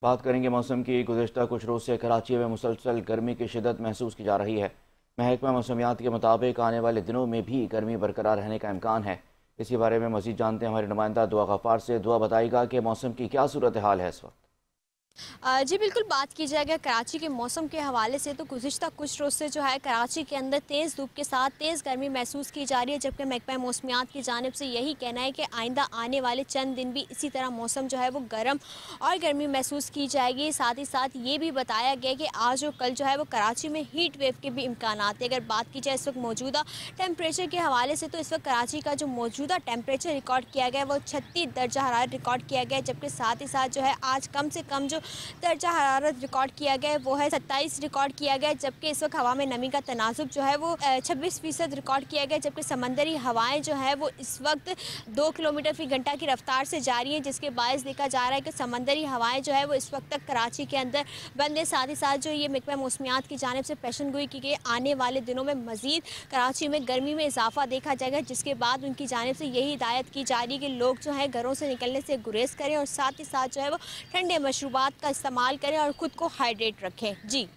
बात करेंगे मौसम की। गुज़िश्ता कुछ रोज़ से कराची में मुसलसल गर्मी की शिदत महसूस की जा रही है। महकमा मौसमियात के मुताबिक आने वाले दिनों में भी गर्मी बरकरार रहने का इम्कान है। इसी बारे में मज़ीद जानते हैं हमारे नुमाइंदा दुआ गफ़ार से। दुआ बताएगा कि मौसम की क्या सूरत हाल है इस वक्त। जी बिल्कुल, बात की जाए अगर कराची के मौसम के हवाले से तो गुज़िश्ता कुछ रोज़ से जो है कराची के अंदर तेज़ धूप के साथ तेज़ गर्मी महसूस की जा रही है, जबकि महकमा मौसमियात की जानिब से यही कहना है कि आइंदा आने वाले चंद दिन भी इसी तरह मौसम जो है वो गर्म और गर्मी महसूस की जाएगी। साथ ही साथ ये भी बताया गया कि आज और कल जो है वो कराची में हीट वेव के भी इम्कान हैं। अगर बात की जाए इस वक्त मौजूदा टेम्परेचर के हवाले से तो इस वक्त कराची का जो मौजूदा टेम्परेचर रिकॉर्ड किया गया है वो 36 दर्जा हरारत रिकॉर्ड किया गया है, जबकि साथ ही साथ जो है आज कम से कम जो दर्जा हरारत रिकॉर्ड किया गया है वो है 27 रिकॉर्ड किया गया है, जबकि इस वक्त हवा में नमी का तनासुब जो है वो 26% रिकॉर्ड किया गया है, जबकि समंदरी हवाएं जो है वो इस वक्त 2 किलोमीटर फी घंटा की रफ्तार से जारी हैं, जिसके बायस देखा जा रहा है कि समंदरी हवाएं जो है वो इस वक्त तक कराची के अंदर बंद है। साथ ही साथ जो ये महकमा मौसमियात की जानिब से पेशन गोई की गई आने वाले दिनों में मजीद कराची में गर्मी में इजाफा देखा जाएगा, जिसके बाद उनकी जानिब से यही हिदायत की जा रही है कि लोग जो है घरों से निकलने से गुरेज करें और साथ ही साथ जो है वो ठंडे मशरूबात का इस्तेमाल करें और ख़ुद को हाइड्रेट रखें। जी।